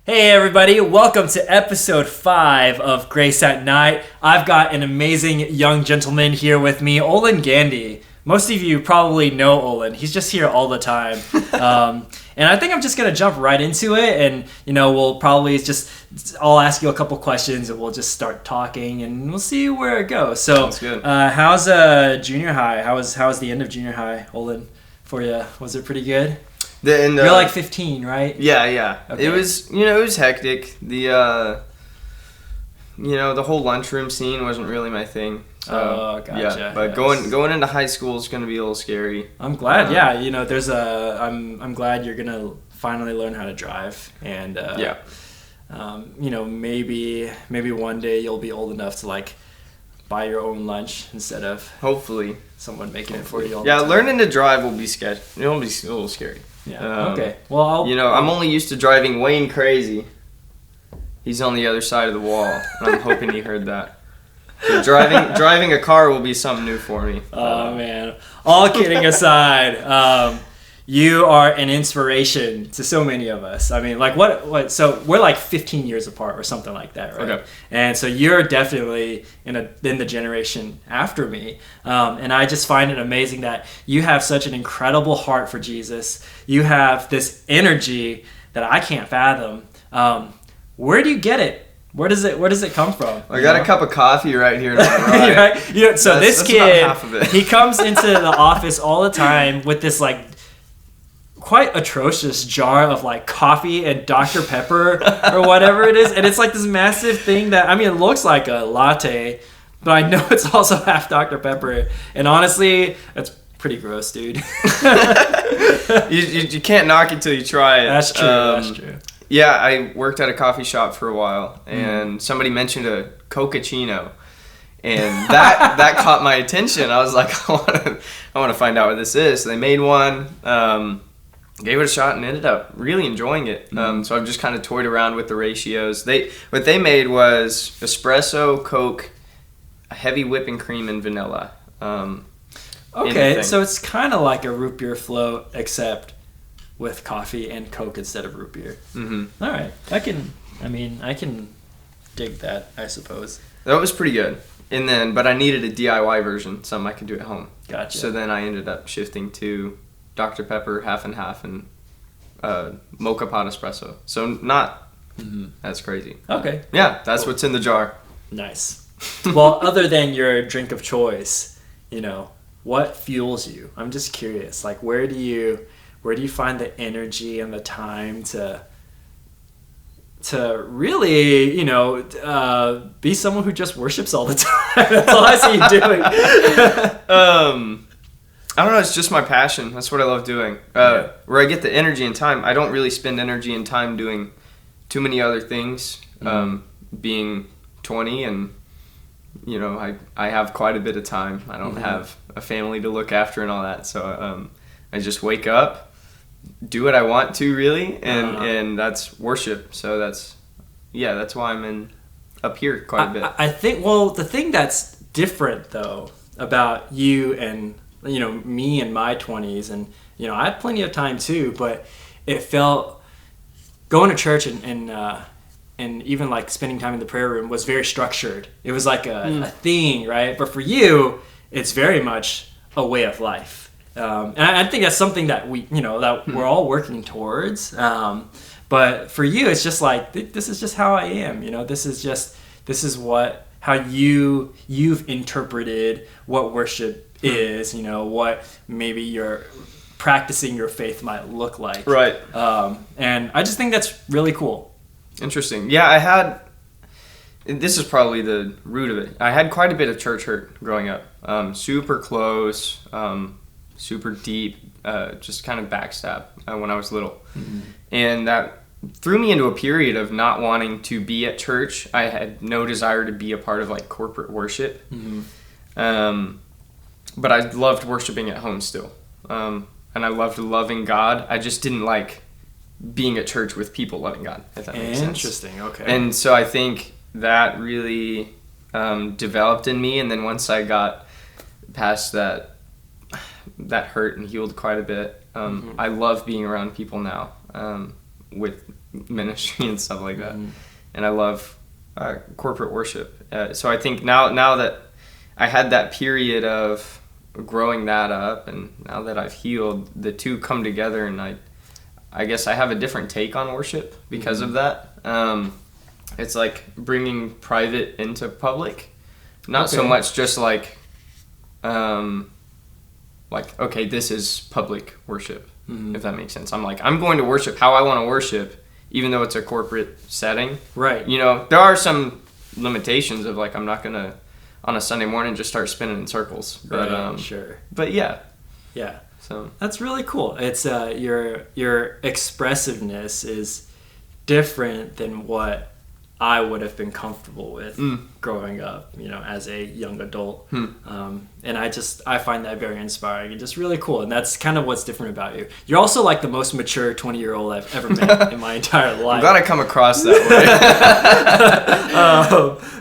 Hey everybody, welcome to episode 5 of Grace at Night. I've got an amazing young gentleman here with me, Olen Gandy. Most of you probably know Olen. He's just here all the time. And I think I'm just going to jump right into it, and we'll probably I'll ask you a couple questions and we'll just start talking and we'll see where it goes. So, sounds good. How's junior high? How was the end of junior high, Olen, for you? Was it pretty good? You're like 15, right? Yeah. Okay. It was hectic. The whole lunchroom scene wasn't really my thing. So, gotcha. Yeah, but going into high school is going to be a little scary. I'm glad. I'm glad you're gonna finally learn how to drive, and maybe one day you'll be old enough to like buy your own lunch instead of hopefully someone making it for you all the time. Learning to drive will be sketchy. It'll be a little scary. Yeah. Okay. Well, I'm only used to driving Wayne crazy. He's on the other side of the wall, and I'm hoping he heard that. So driving a car will be something new for me. Oh man! All kidding aside, you are an inspiration to so many of us. I mean, like what? So we're like 15 years apart or something like that, right? Okay. And so you're definitely in the generation after me, and I just find it amazing that you have such an incredible heart for Jesus. You have this energy that I can't fathom. Where do you get it? Where does it come from? I got a cup of coffee right here. Right? So this kid, about half of it. He comes into the office all the time with this like quite atrocious jar of like coffee and Dr. Pepper or whatever it is, and it's like this massive thing that it looks like a latte, but I know it's also half Dr. Pepper, and honestly, that's pretty gross, dude. you can't knock it till you try it. That's true. That's true. Yeah, I worked at a coffee shop for a while, and somebody mentioned a Cocacino, and that caught my attention. I was like, I want to find out what this is. So they made one, gave it a shot, and ended up really enjoying it. So I've just kind of toyed around with the ratios. What they made was espresso, Coke, heavy whipping cream, and vanilla. Okay, so it's kind of like a root beer float, except with coffee and Coke instead of root beer. Mm-hmm. All right, I can dig that, I suppose. That was pretty good. But I needed a DIY version, something I could do at home. Gotcha. So then I ended up shifting to Dr. Pepper, half and half, and mocha pot espresso. So not that's crazy. Okay. Yeah, that's what's in the jar. Nice. Well, other than your drink of choice, what fuels you? I'm just curious. Like, where do you find the energy and the time to really, be someone who just worships all the time? That's all I see you doing. I don't know. It's just my passion. That's what I love doing. Where I get the energy and time. I don't really spend energy and time doing too many other things. Being 20 and, I have quite a bit of time. I don't have a family to look after and all that. So I just wake up, do what I want to, really, and that's worship. So that's why I'm up here quite a bit. I think, well, the thing that's different though about you and me in my 20s, and I had plenty of time too, but it felt going to church and even like spending time in the prayer room was very structured. It was like a thing, right? But for you, it's very much a way of life. And I think that's something that we're all working towards. But for you, it's just like, this is just how I am. This is how you've interpreted what worship is. What maybe you're practicing your faith might look like. Right. And I just think that's really cool. Interesting. Yeah, this is probably the root of it. I had quite a bit of church hurt growing up. Super close. Super deep, just kind of backstab when I was little. And that threw me into a period of not wanting to be at church. I had no desire to be a part of like corporate worship. But I loved worshiping at home still. And I loved loving God. I just didn't like being at church with people loving God, if that makes sense. Interesting, okay. And so I think that really developed in me. And then once I got past that hurt and healed quite a bit. I love being around people now with ministry and stuff like that. And I love corporate worship. So I think now that I had that period of growing that up, and now that I've healed, the two come together, and I guess I have a different take on worship because of that. It's like bringing private into public, not so much just like okay, this is public worship, if that makes sense. I'm going to worship how I want to worship, even though it's a corporate setting. Right. You know, there are some limitations of I'm not gonna on a Sunday morning just start spinning in circles. But right, sure. But yeah. Yeah. So that's really cool. It's your expressiveness is different than what I would have been comfortable with growing up, as a young adult. And I find that very inspiring and just really cool. And that's kind of what's different about you. You're also like the most mature 20-year-old I've ever met in my entire life. I'm glad I come across that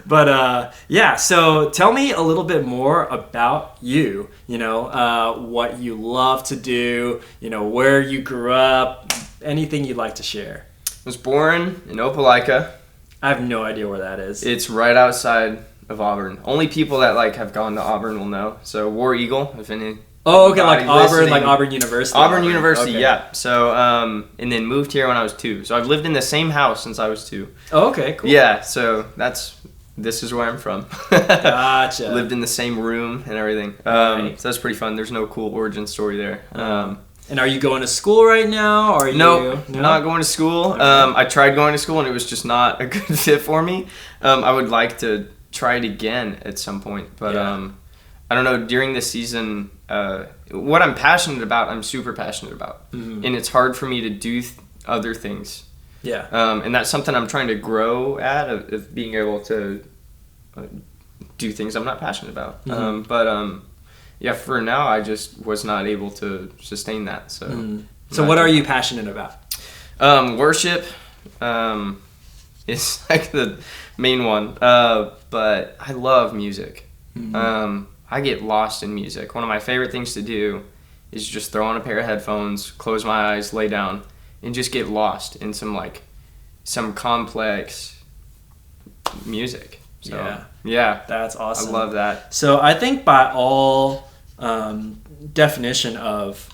way. Yeah, so tell me a little bit more about you, what you love to do, where you grew up, anything you'd like to share. I was born in Opelika. I have no idea where that is. It's right outside of Auburn. Only people that have gone to Auburn will know. So War Eagle, if any. Oh, okay, like Auburn, like Auburn University. Auburn University, okay. Yeah. So and then moved here when I was 2. So I've lived in the same house since I was 2. Oh, okay, cool. Yeah. So this is where I'm from. Gotcha. Lived in the same room and everything. Right. So that's pretty fun. There's no cool origin story there. And are you going to school right now? Or No, not going to school. Okay. I tried going to school and it was just not a good fit for me. I would like to try it again at some point, but I don't know. During this season, what I'm passionate about, I'm super passionate about, and it's hard for me to do other things. Yeah. And that's something I'm trying to grow at, of being able to do things I'm not passionate about. Yeah, for now, I just was not able to sustain that. So what are you passionate about? Worship is like the main one. But I love music. I get lost in music. One of my favorite things to do is just throw on a pair of headphones, close my eyes, lay down, and just get lost in some complex music. So, yeah. That's awesome. I love that. So I think by all definition of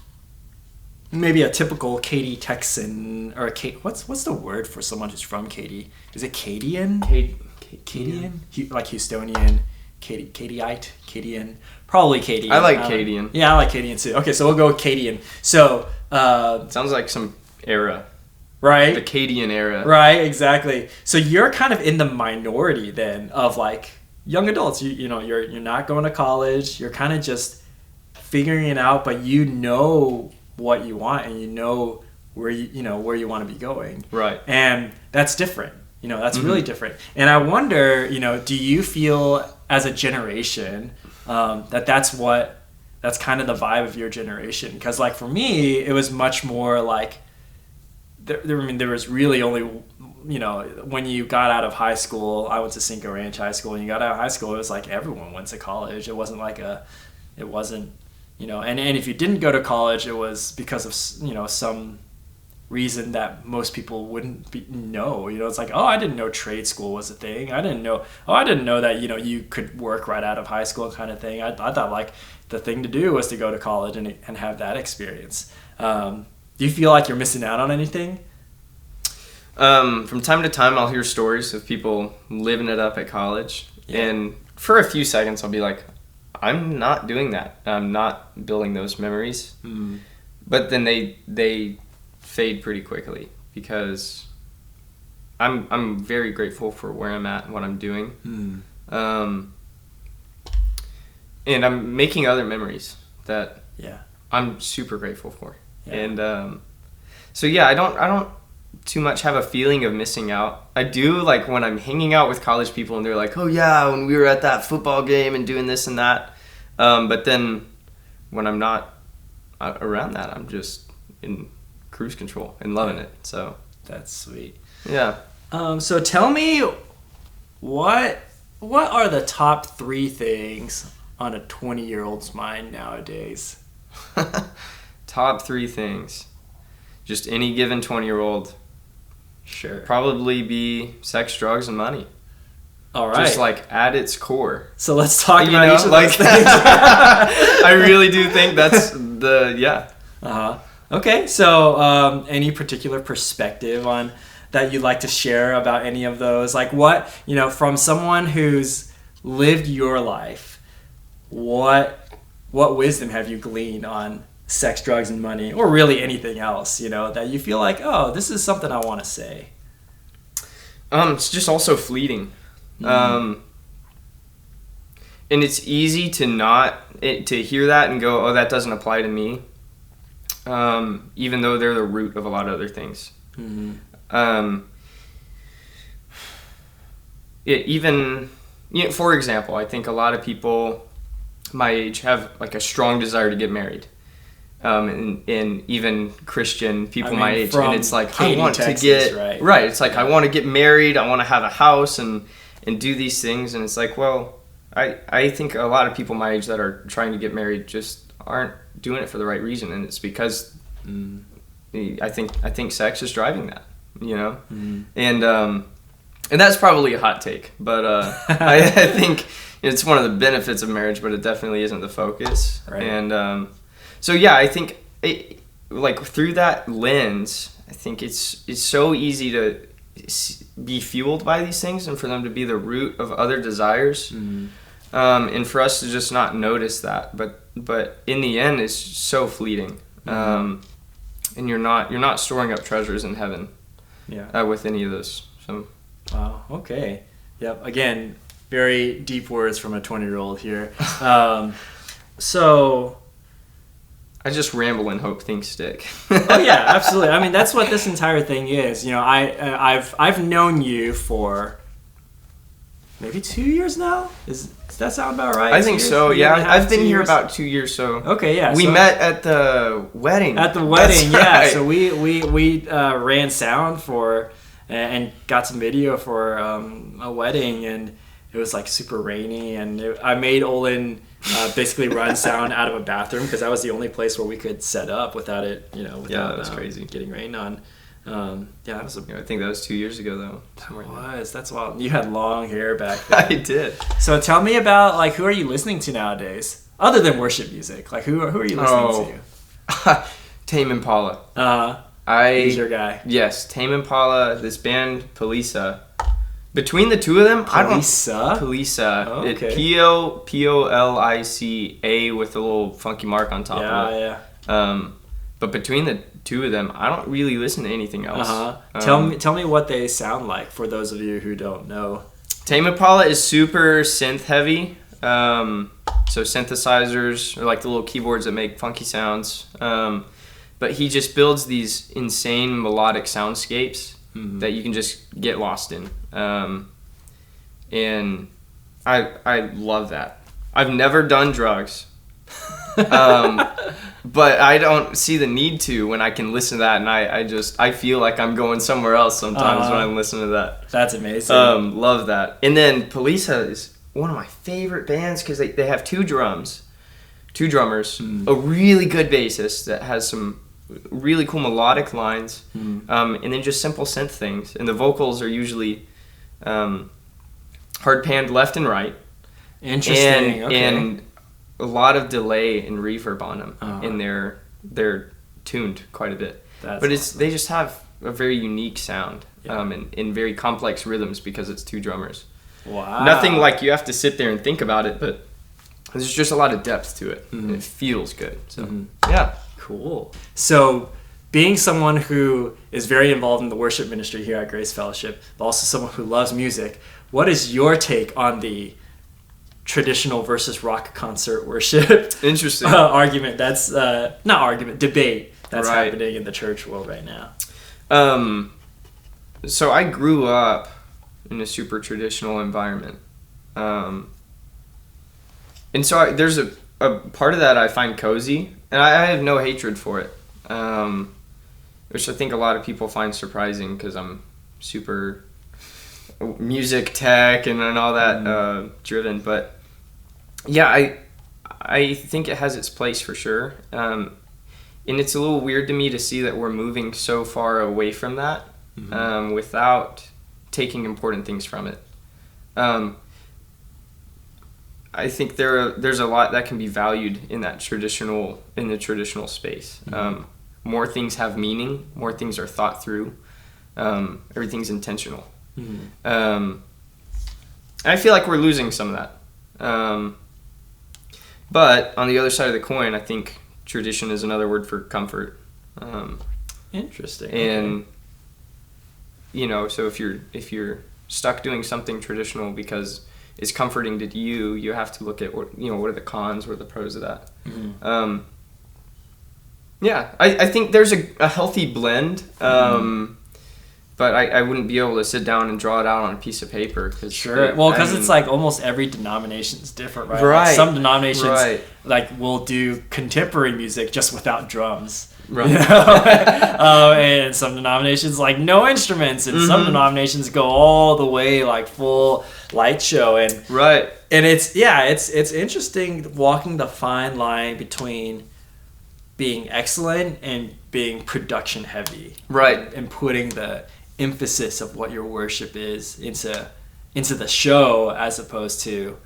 maybe a typical Katy Texan or what's the word for someone who's from Katy? Is it Cadian? Cadian? Like Houstonian, Katyite, Cadian, probably Cadian. I like Cadian. Yeah, I like Cadian too. Okay, so we'll go with Cadian. So sounds like some era. Right? The Cadian era. Right, exactly. So you're kind of in the minority then of young adults. You're not going to college. You're kind of just figuring it out, but you know what you want and you know where you want to be going. Right. And that's different. That's really different. And I wonder, do you feel as a generation that's kind of the vibe of your generation? Because for me, it was much more there was really only, when you got out of high school, I went to Cinco Ranch High School, and you got out of high school, it was everyone went to college. It wasn't and if you didn't go to college, it was because of, some reason that most people wouldn't know. It's I didn't know trade school was a thing. I didn't know that, you could work right out of high school kind of thing. I thought the thing to do was to go to college and have that experience. Do you feel like you're missing out on anything? From time to time, I'll hear stories of people living it up at college. Yeah. And for a few seconds, I'll be like, I'm not doing that. I'm not building those memories. But then they fade pretty quickly because I'm very grateful for where I'm at and what I'm doing. And I'm making other memories that I'm super grateful for. Yeah. And so I don't too much have a feeling of missing out. I do when I'm hanging out with college people and they're like, oh yeah, when we were at that football game and doing this and that. But then when I'm not around that, I'm just in cruise control and loving it. So that's sweet. Yeah. So tell me, what are the top 3 things on a 20-year-old's mind nowadays? Top 3 things. Just any given 20-year-old Sure. Probably be sex, drugs, and money. All right. Just like at its core. So let's talk about each of like those things. I really do think that's yeah. Uh-huh. Okay, so any particular perspective on that you'd like to share about any of those? Like what, from someone who's lived your life, what wisdom have you gleaned on sex, drugs, and money, or really anything else, that you feel like, oh, this is something I want to say? It's just also fleeting. And it's easy to hear that and go, oh, that doesn't apply to me. Even though they're the root of a lot of other things. For example, I think a lot of people my age have like a strong desire to get married. And even Christian people my age, and it's like Katy, I want Texas, to get right. It's like I want to get married, I want to have a house and do these things, and it's like, well, I think a lot of people my age that are trying to get married just aren't doing it for the right reason, and it's because I think sex is driving that, and that's probably a hot take, but I think it's one of the benefits of marriage, but it definitely isn't the focus, right. And so yeah, I think like through that lens, I think it's so easy to be fueled by these things and for them to be the root of other desires, and for us to just not notice that. But in the end, it's so fleeting, and you're not storing up treasures in heaven, with any of those. So, wow. Okay. Yep. Again, very deep words from a 20-year-old here. So. I just ramble and hope things stick. Oh yeah, absolutely. I mean, that's what this entire thing is. I've known you for maybe 2 years now. Does that sound about right? I think so. Yeah, I've been here about 2 years. So okay, yeah. We met at the wedding. At the wedding, yeah. Right. So we ran sound for and got some video for a wedding, and it was like super rainy, and I made Olen basically run sound out of a bathroom because that was the only place where we could set up without it, without, that was crazy. Getting rained on. That was I think that was 2 years ago though. That's wild. You had long hair back then. I did. So tell me about, like, who are you listening to nowadays other than worship music? Like, who are you listening to? Tame Impala. He's your guy. Yes, Tame Impala. This band Poliça. Between the two of them, Poliça. Oh, okay. Polica with a little funky mark on top of it. Yeah. But between the two of them, I don't really listen to anything else. Tell me what they sound like for those of you who don't know. Tame Impala is super synth heavy. So synthesizers are like the little keyboards that make funky sounds. But he just builds these insane melodic soundscapes that you can just get lost in. And I love that. I've never done drugs. But I don't see the need to when I can listen to that, and I feel like I'm going somewhere else sometimes when I'm listening to that. That's amazing. Love that. And then Poliça is one of my favorite bands because they have two drummers, a really good bassist that has some really cool melodic lines, and then just simple synth things. And the vocals are usually hard panned left and right. Interesting. And a lot of delay and reverb on them, and they're tuned quite a bit. Awesome. They just have a very unique sound, and in very complex rhythms because it's two drummers. Wow. Nothing like you have to sit there and think about it, but there's just a lot of depth to it, and it feels good. So yeah, cool. So, being someone who is very involved in the worship ministry here at Grace Fellowship, but also someone who loves music, what is your take on the traditional versus rock concert worship interesting argument? That's not argument, debate that's happening in the church world right now. So I grew up in a super traditional environment, and so there's a part of that I find cozy, and I have no hatred for it, which I think a lot of people find surprising because I'm super music tech and all that driven, but yeah, I think it has its place for sure, and it's a little weird to me to see that we're moving so far away from that, without taking important things from it. I think there's a lot that can be valued in the traditional space. More things have meaning. More things are thought through. Everything's intentional. I feel like we're losing some of that. But on the other side of the coin, I think tradition is another word for comfort. Interesting. And so if you're stuck doing something traditional because it's comforting to you, you have to look at what are the cons, what are the pros of that. I think there's a healthy blend. But I wouldn't be able to sit down and draw it out on a piece of paper. Because it's like almost every denomination is different, right? Right. Like some denominations like will do contemporary music just without drums. Right. And some denominations like no instruments, and some denominations go all the way like full light show. And it's interesting walking the fine line between being excellent and being production heavy. Right. And putting the emphasis of what your worship is into the show as opposed to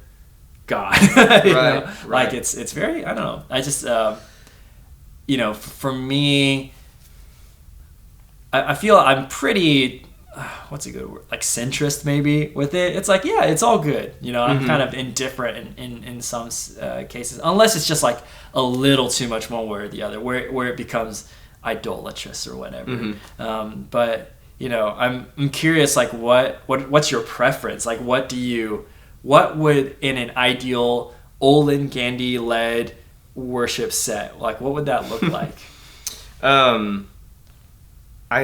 God. Right. Like it's very, I don't know. I just for me, I feel I'm pretty what's a good word, like centrist maybe with it. It's like, yeah, it's all good. I'm kind of indifferent in some cases, unless it's just like a little too much one way or the other, where it becomes idolatrous or whatever. But I'm curious, like what's your preference? Like what would in an ideal Olen Gandy led worship set, like what would that look like? I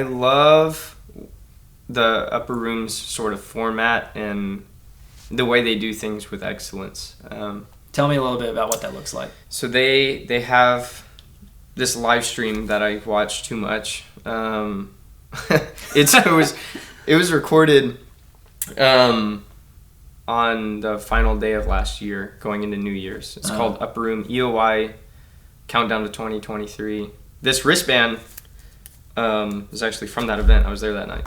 love the Upper Room's sort of format and the way they do things with excellence. Tell me a little bit about what that looks like. So they have this live stream that I watch too much. It was recorded on the final day of last year, going into New Year's. It's called Upper Room EOY Countdown to 2023. This wristband was actually from that event. I was there that night.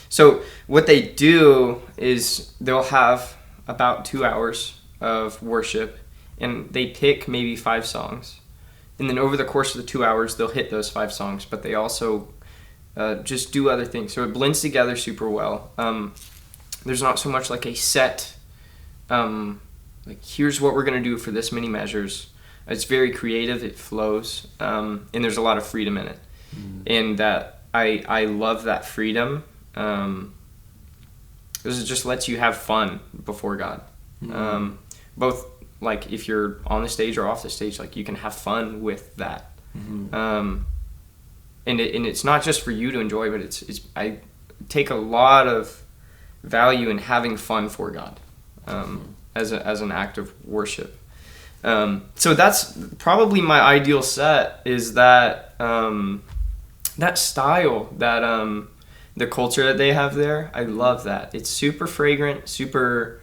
So what they do is they'll have about 2 hours of worship, and they pick maybe 5 songs. And then over the course of the 2 hours, they'll hit those 5 songs, but they also just do other things. So it blends together super well. There's not so much like a set, like here's what we're going to do for this many measures. It's very creative, it flows, and there's a lot of freedom in it. And that I love that freedom. Because it just lets you have fun before God. Both like if you're on the stage or off the stage, like you can have fun with that. And it's not just for you to enjoy, but I take a lot of value in having fun for God, as an act of worship. So that's probably my ideal set, is that that style, that the culture that they have there. I love that. It's super fragrant, super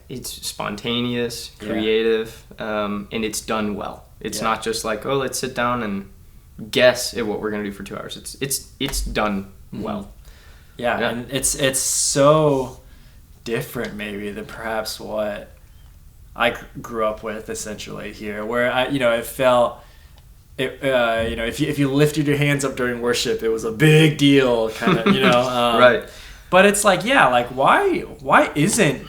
it's spontaneous, creative, and it's done well. It's not just like, oh, let's sit down and guess at what we're gonna do for 2 hours. It's done well. Yeah, and it's so different maybe than perhaps what I grew up with essentially here, where it felt if you lifted your hands up during worship, it was a big deal, kind of, right. But it's like, why isn't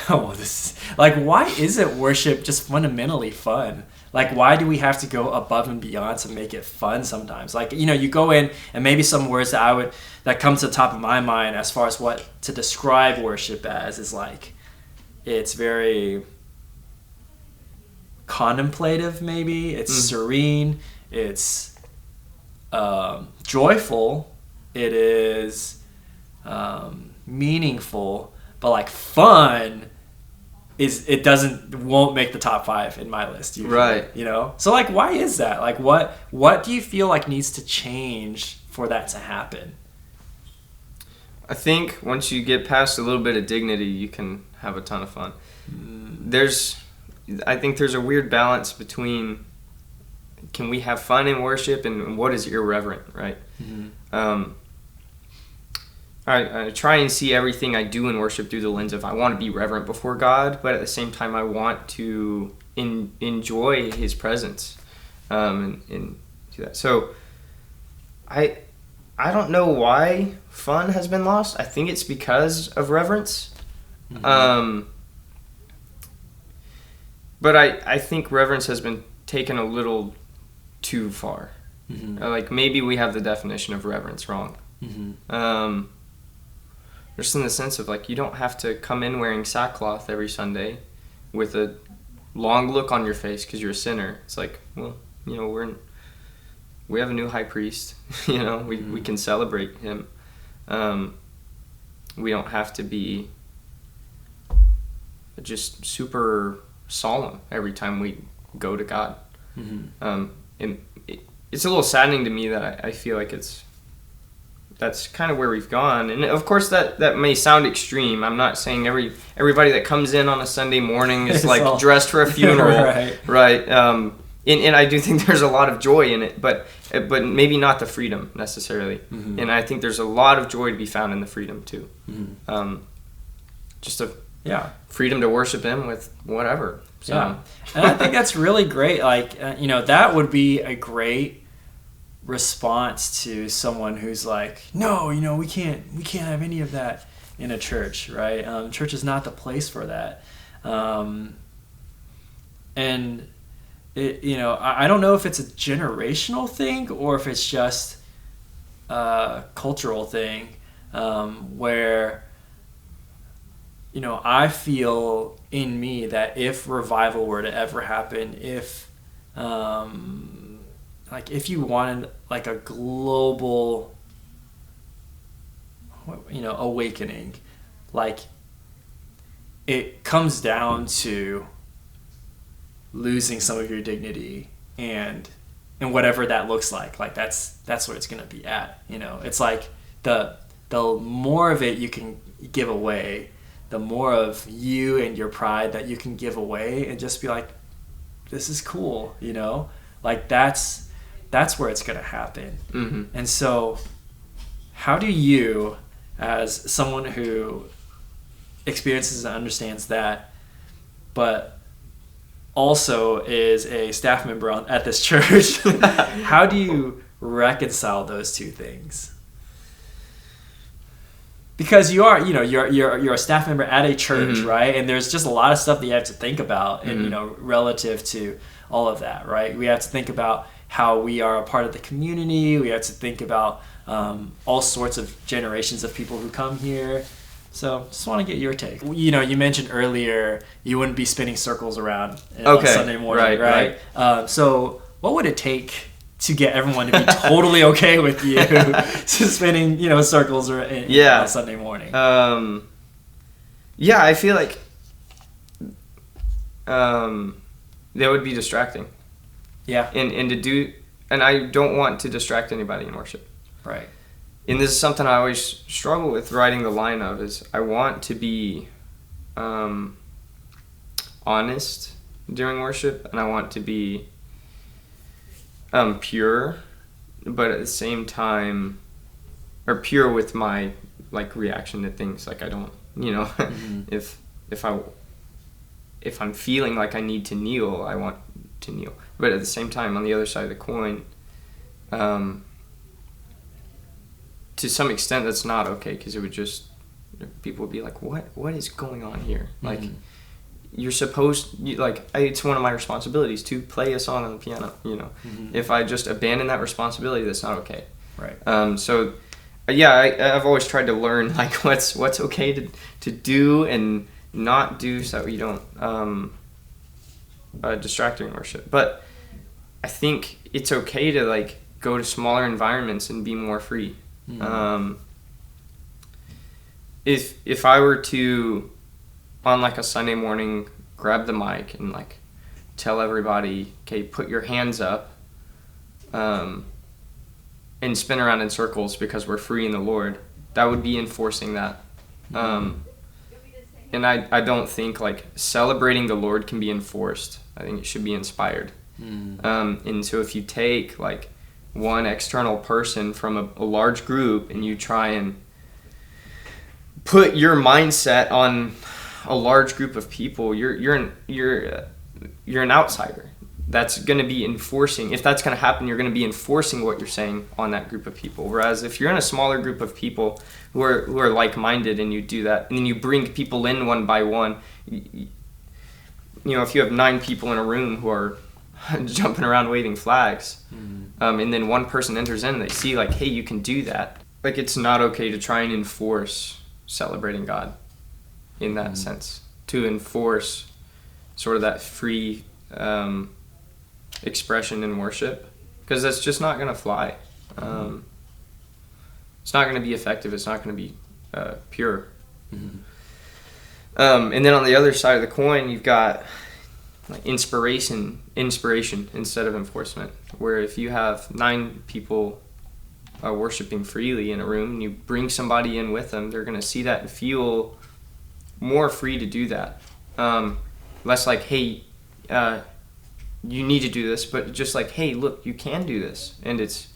why isn't worship just fundamentally fun? Like, why do we have to go above and beyond to make it fun sometimes? Like, you go in, and maybe some words that comes to the top of my mind as far as what to describe worship as is like, it's very contemplative maybe. It's serene. It's joyful. It is meaningful. But like fun won't make the top 5 in my list usually, right? So like, why is that? Like, what do you feel like needs to change for that to happen? I think once you get past a little bit of dignity, you can have a ton of fun. I think there's a weird balance between can we have fun in worship, and what is irreverent, right? I try and see everything I do in worship through the lens of I want to be reverent before God, but at the same time I want to enjoy His presence, and do that. So I don't know why fun has been lost. I think it's because of reverence. But I think reverence has been taken a little too far. Like maybe we have the definition of reverence wrong. Just in the sense of like you don't have to come in wearing sackcloth every Sunday with a long look on your face because you're a sinner. It's like, well, you know, we have a new high priest. You know, we can celebrate him. We don't have to be just super solemn every time we go to God. And it's a little saddening to me that I feel like that's kind of where we've gone. And of course that may sound extreme. I'm not saying everybody that comes in on a Sunday morning is like dressed for a funeral, right? And I do think there's a lot of joy in it, but maybe not the freedom necessarily. And I think there's a lot of joy to be found in the freedom too. Just a freedom to worship Him with whatever. So. Yeah, and I think that's really great. Like you know, that would be a great response to someone who's like, no, you know, we can't have any of that in a church, right? Church is not the place for that. And it, you know, I don't know if it's a generational thing or if it's just a cultural thing, where, you know, I feel in me that if revival were to ever happen, if like if you wanted like a global, you know, awakening, like it comes down to losing some of your dignity and whatever that looks like that's where it's going to be at. You know, it's like the more of it you can give away, the more of you and your pride that you can give away and just be like, this is cool, you know, like that's where it's going to happen. And so how do you, as someone who experiences and understands that, but also is a staff member at this church, how do you reconcile those two things? Because you are, you know, you're a staff member at a church, right? And there's just a lot of stuff that you have to think about, and you know, relative to all of that, right? We have to think about how we are a part of the community. We have to think about all sorts of generations of people who come here. So just want to get your take. You know, you mentioned earlier you wouldn't be spinning circles around on Sunday morning, right? So what would it take to get everyone to be totally okay with you spinning, you know, circles on Sunday morning? I feel like that would be distracting. Yeah. And I don't want to distract anybody in worship. Right. And this is something I always struggle with writing the line of, is I want to be honest during worship, and I want to be pure, but at the same time, or pure with my like reaction to things. Like I don't, you know, if I'm feeling like I need to kneel, I want to kneel. But at the same time, on the other side of the coin, to some extent, that's not okay, because it would just, people would be like, what is going on here? Like, you're supposed, it's one of my responsibilities to play a song on the piano, you know. If I just abandon that responsibility, that's not okay. Right. I've always tried to learn, like, what's okay to do and not do, so you don't distract during worship. But I think it's okay to, like, go to smaller environments and be more free. If I were to, on like a Sunday morning, grab the mic and like tell everybody, okay, put your hands up, and spin around in circles because we're free in the Lord, that would be enforcing that. And I don't think like celebrating the Lord can be enforced. I think it should be inspired. And so if you take like one external person from a large group and you try and put your mindset on a large group of people, you're an outsider. That's going to be enforcing. If that's going to happen, you're going to be enforcing what you're saying on that group of people. Whereas if you're in a smaller group of people who are like-minded, and you do that, and then you bring people in one by one, you know, if you have 9 people in a room who are jumping around waving flags, and then one person enters in, they see like, hey, you can do that. Like, it's not okay to try and enforce celebrating God in that sense, to enforce sort of that free expression in worship, because that's just not going to fly. It's not going to be effective. It's not going to be pure. And then on the other side of the coin, you've got like inspiration instead of enforcement, where if you have 9 people worshiping freely in a room and you bring somebody in with them, they're going to see that and feel more free to do that. Less like, hey, you need to do this, but just like, hey, look, you can do this. And it's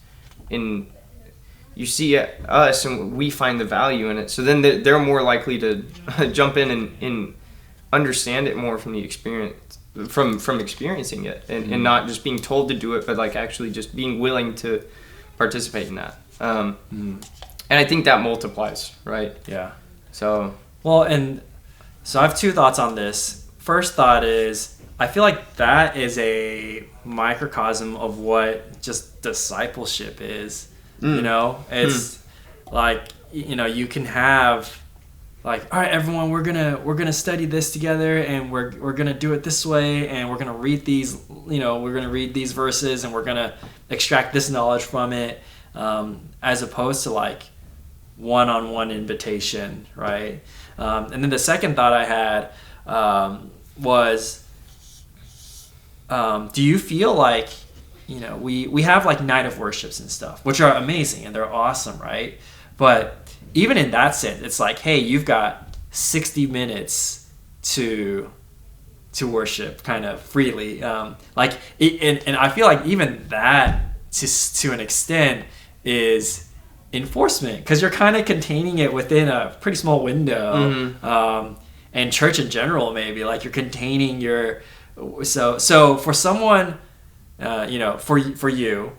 you see us and we find the value in it. So then they're more likely to jump in and understand it more from the experience, from experiencing it, and not just being told to do it, but like actually just being willing to participate in that. And I think that multiplies, right? Yeah. So I have 2 thoughts on this. First thought is, I feel like that is a microcosm of what just discipleship is. You know, it's like, you know, you can have like, all right, everyone, we're gonna study this together, and we're gonna do it this way, and we're gonna read these, you know, we're gonna read these verses, and we're gonna extract this knowledge from it, as opposed to like one-on-one invitation, right? And then the second thought I had was, do you feel like, you know, we have like night of worships and stuff, which are amazing and they're awesome, right? But even in that sense, it's like, hey, you've got 60 minutes to worship kind of freely. And I feel like even that to an extent is enforcement, because you're kind of containing it within a pretty small window. And church in general, maybe like you're containing your, so for someone, you know, for you,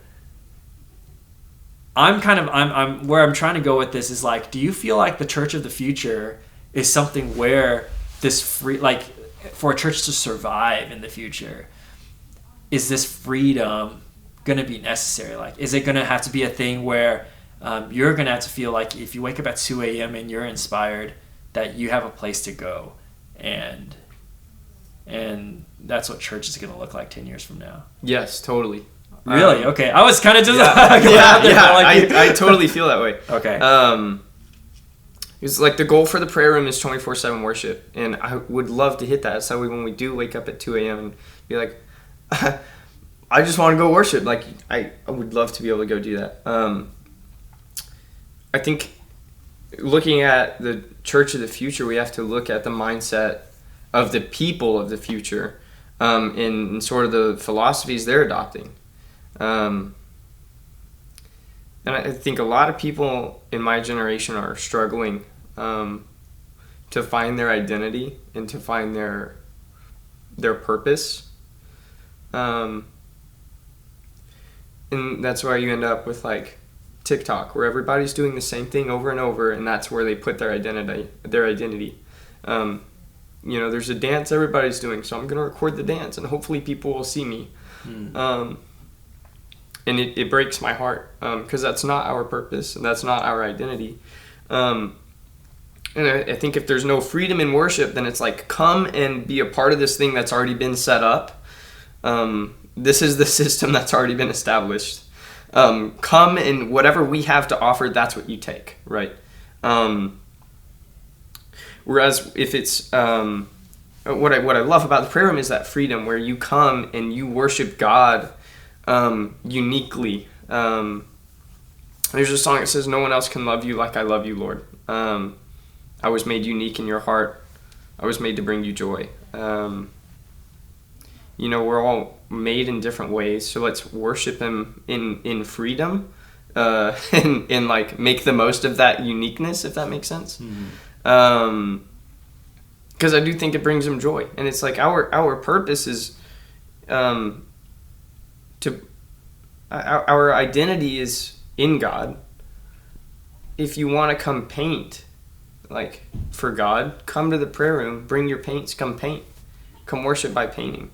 I'm where I'm trying to go with this is like, do you feel like the church of the future is something where this free, like for a church to survive in the future, is this freedom going to be necessary? Like, is it going to have to be a thing where you're going to have to feel like if you wake up at 2 a.m. and you're inspired, that you have a place to go, and that's what church is going to look like 10 years from now? Yes, totally. Really? Okay. I was kind of just I totally feel that way. Okay. It's like the goal for the prayer room is 24/7 worship, and I would love to hit that. So when we do wake up at 2 a.m. and be like, I just want to go worship. Like I would love to be able to go do that. I think looking at the church of the future, we have to look at the mindset of the people of the future, in sort of the philosophies they're adopting. And I think a lot of people in my generation are struggling to find their identity and to find their purpose. And that's why you end up with like TikTok, where everybody's doing the same thing over and over, and that's where they put their identity. You know, there's a dance everybody's doing, so I'm going to record the dance, and hopefully people will see me. And it breaks my heart, because that's not our purpose, and that's not our identity. And I think if there's no freedom in worship, then it's like, come and be a part of this thing that's already been set up. This is the system that's already been established. Come and whatever we have to offer, that's what you take, right? Whereas if it's what I love about the prayer room is that freedom, where you come and you worship God uniquely. There's a song that says, "No one else can love you like I love you, Lord. I was made unique in your heart. I was made to bring you joy." we're all made in different ways, so let's worship him in freedom, and like make the most of that uniqueness, if that makes sense. Because I do think it brings him joy, and it's like our purpose is our identity is in God. If you want to come paint like for God, come to the prayer room, bring your paints, come paint, come worship by painting.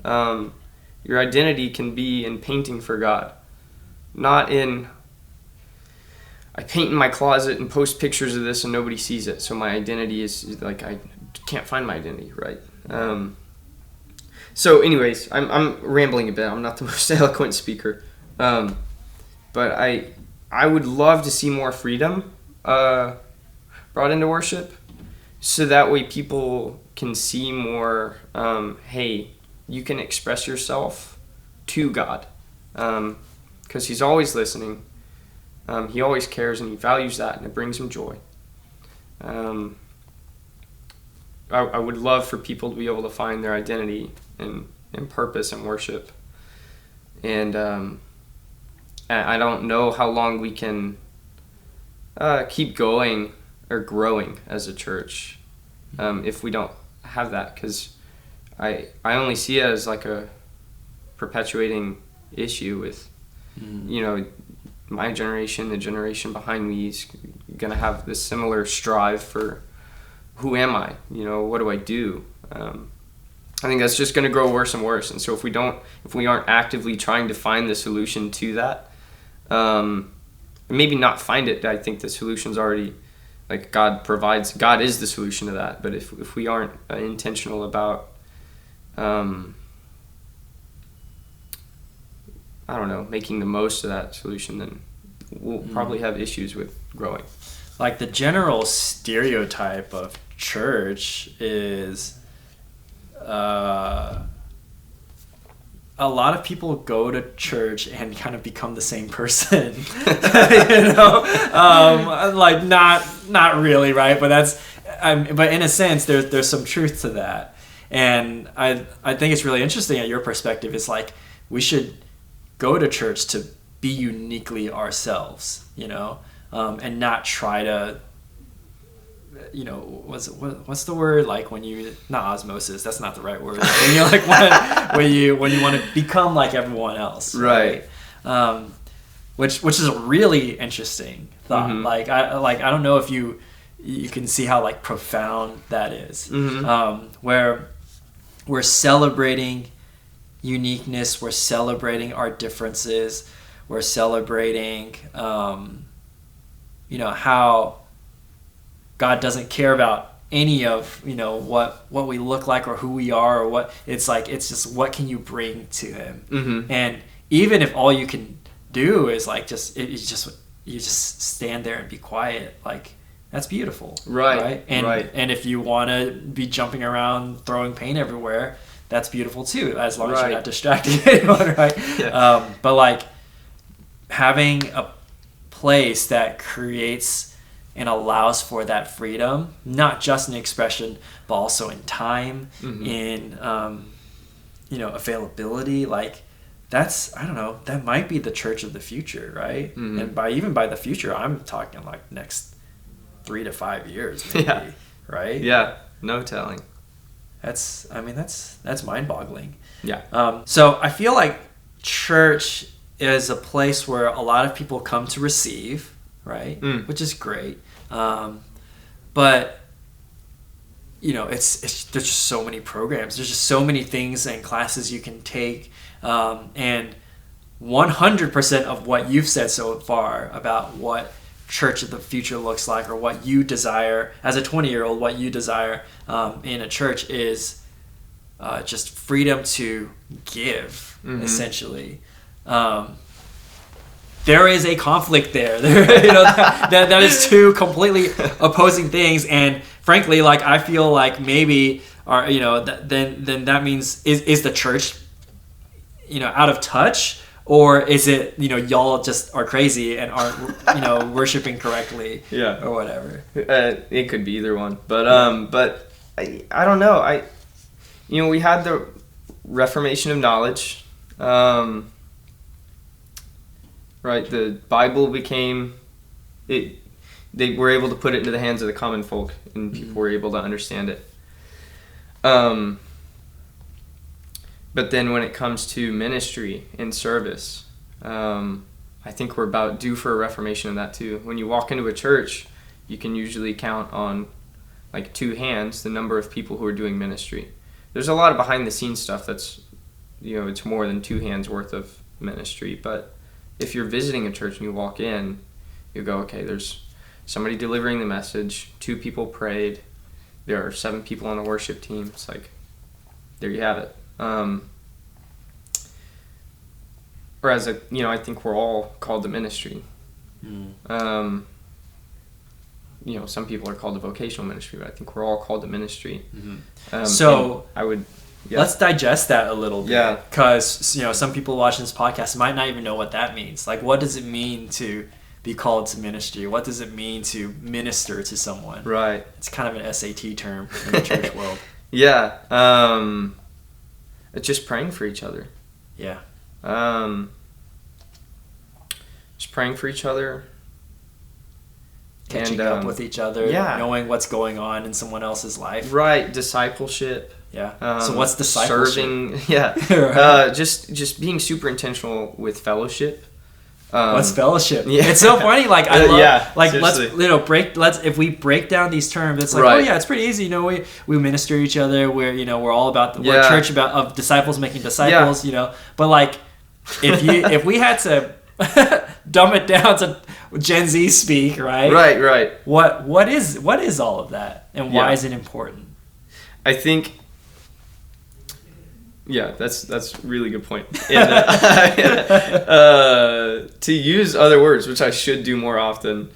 Your identity can be in painting for God, not in I paint in my closet and post pictures of this and nobody sees it, so my identity is like I can't find my identity, right? So anyways, I'm rambling a bit. I'm not the most eloquent speaker, but I would love to see more freedom brought into worship, so that way people can see more, hey, you can express yourself to God, because he's always listening. He always cares, and he values that, and it brings him joy. I would love for people to be able to find their identity and purpose in worship. And I don't know how long we can keep going or growing as a church if we don't have that, because I only see it as like a perpetuating issue with, my generation, the generation behind me is going to have this similar strive for who am I? What do I do? I think that's just going to grow worse and worse. And so if we aren't actively trying to find the solution to that, maybe not find it, I think the solution's already, like God is the solution to that. But if we aren't intentional about, making the most of that solution, then we'll probably have issues with growing. Like the general stereotype of church is a lot of people go to church and kind of become the same person. Like not really, right? But but in a sense there's some truth to that. And I think it's really interesting at your perspective. It's like we should go to church to be uniquely ourselves, and not try to, what's the word, like when you, not osmosis, that's not the right word, when you like when you want to become like everyone else, right? Which is a really interesting thought. Mm-hmm. I don't know if you can see how like profound that is. Mm-hmm. Where we're celebrating uniqueness, we're celebrating our differences, we're celebrating how God doesn't care about any of what we look like or who we are, or what it's like. It's just what can you bring to him. Mm-hmm. And even if all you can do is like you just stand there and be quiet, like that's beautiful, right? And if you want to be jumping around throwing paint everywhere, that's beautiful too, as long as you're not distracting anyone, right? Yeah. But like having a place that creates and allows for that freedom, not just in expression, but also in time, mm-hmm. in availability. Like that's, I don't know, that might be the church of the future, right? Mm-hmm. And by the future, I'm talking like next 3 to 5 years, maybe, right? Yeah, no telling. That's mind-boggling. Yeah. So I feel like church is a place where a lot of people come to receive, right? Which is great. But there's just so many programs. There's just so many things and classes you can take. And 100% of what you've said so far about what church of the future looks like, or what you desire as a 20-year-old, what you desire in a church is just freedom to give, mm-hmm. essentially. There is a conflict there. That is two completely opposing things, and frankly, like I feel like maybe then that means is the church out of touch, or is it y'all just are crazy and aren't worshiping correctly, or whatever. It could be either one, but I don't know. We had reformation of knowledge. Right, the Bible became it. They were able to put it into the hands of the common folk, and people were able to understand it. But then when it comes to ministry and service, I think we're about due for a reformation of that too. When you walk into a church, you can usually count on like two hands the number of people who are doing ministry. There's a lot of behind the scenes stuff that's, it's more than two hands worth of ministry. But if you're visiting a church and you walk in, you go, okay, there's somebody delivering the message, 2 people prayed, there are 7 people on the worship team. It's like, there you have it. Whereas, I think we're all called to ministry. Some people are called to vocational ministry, but I think we're all called to ministry. So I would, let's digest that a little bit. Yeah. Because, some people watching this podcast might not even know what that means. Like, what does it mean to be called to ministry? What does it mean to minister to someone? Right. It's kind of an SAT term in the church world. Yeah. It's just praying for each other. Yeah. Just praying for each other. Catching up with each other. Yeah. Knowing what's going on in someone else's life. Right. Discipleship. Yeah. So what's discipleship? Serving. Yeah. Right. Just being super intentional with fellowship. What's fellowship? Yeah. It's so funny. Like I love. Like seriously. let's if we break down these terms, it's like right. Oh yeah, it's pretty easy. We minister to each other. We're all about we're a church of disciples making disciples. But like if we had to dumb it down to Gen Z speak, right? Right. What is all of that, and why is it important? I think. Yeah, that's a really good point. And, to use other words, which I should do more often,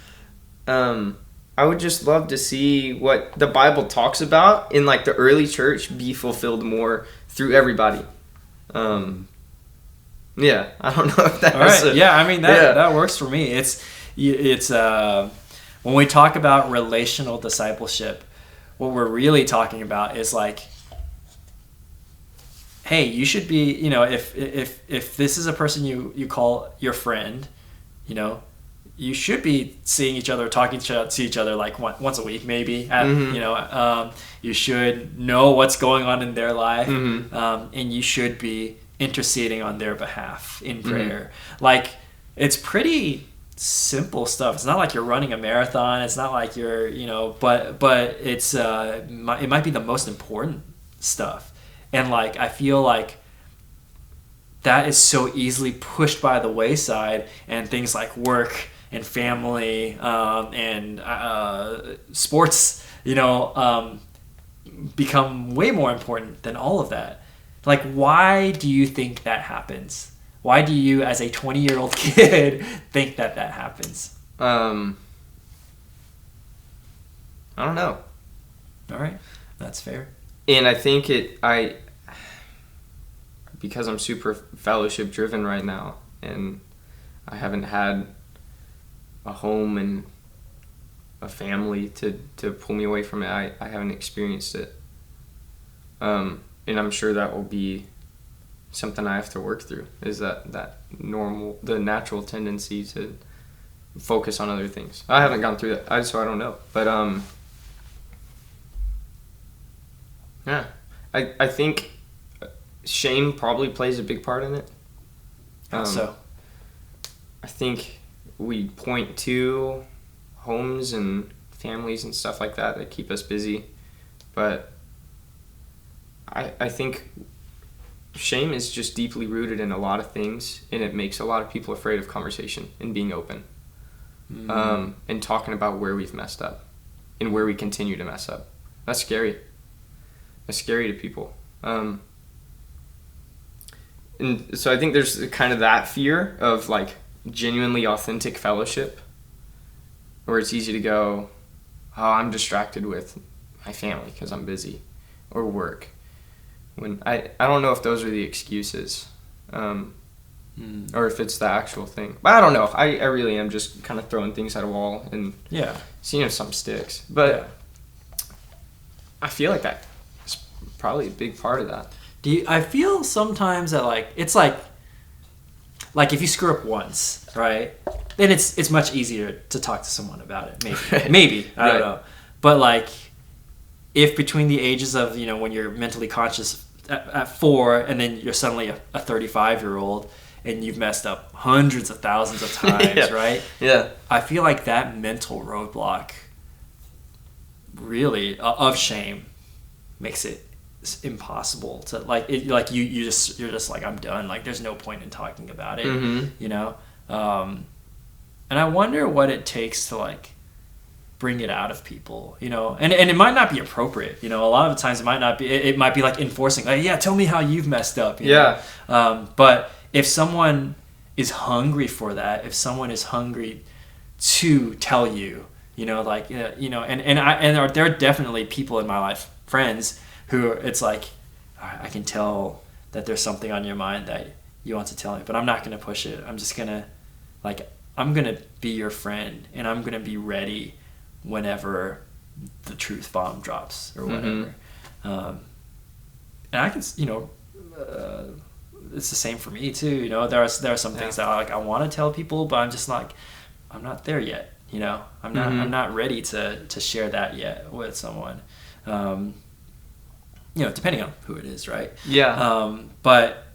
I would just love to see what the Bible talks about in like the early church be fulfilled more through everybody. Yeah, I don't know if that. All right. That works for me. It's when we talk about relational discipleship, what we're really talking about is like, hey, you should be, if this is a person you call your friend, you should be seeing each other, talking to each other like once a week, maybe. You should know what's going on in their life, and you should be interceding on their behalf in prayer. Like, it's pretty simple stuff. It's not like you're running a marathon. It's not like you're, but it's it might be the most important stuff. And like, I feel like that is so easily pushed by the wayside, and things like work and family and sports, become way more important than all of that. Like, why do you think that happens? Why do you, as a 20-year-old kid, think that happens? I don't know. All right, that's fair. And I think because I'm super fellowship driven right now, and I haven't had a home and a family to pull me away from it, I haven't experienced it. And I'm sure that will be something I have to work through, is the natural tendency to focus on other things. I haven't gone through that, so I don't know. But yeah, I think shame probably plays a big part in it. So I think we point to homes and families and stuff like that keep us busy, but I think shame is just deeply rooted in a lot of things, and it makes a lot of people afraid of conversation and being open, and talking about where we've messed up and where we continue to mess up. That's scary. That's scary to people. And so I think there's kind of that fear of like genuinely authentic fellowship, where it's easy to go, oh, I'm distracted with my family because I'm busy, or work. When I don't know if those are the excuses, or if it's the actual thing. But I don't know. I really am just kind of throwing things at a wall and seeing if some sticks. But I feel like that is probably a big part of that. I feel sometimes that like it's like if you screw up once, right? Then it's much easier to talk to someone about it. Maybe I don't know. But like if between the ages of when you're mentally conscious at 4 and then you're suddenly a 35-year-old and you've messed up hundreds of thousands of times, right? Yeah. I feel like that mental roadblock really of shame makes it impossible to you're just like, I'm done, like there's no point in talking about it. And I wonder what it takes to like bring it out of people, and it might not be appropriate, a lot of the times it might not be, it might be like enforcing, like, yeah, tell me how you've messed up, but if someone is hungry for that, if someone is hungry to tell you, and there are definitely people in my life, friends, who it's like, I can tell that there's something on your mind that you want to tell me, but I'm not going to push it. I'm just going to, I'm going to be your friend, and I'm going to be ready whenever the truth bomb drops or whatever. And I can, it's the same for me too. There are some things that I want to tell people, but I'm just like, I'm not there yet. I'm not ready to share that yet with someone. Depending on who it is, right? Yeah. But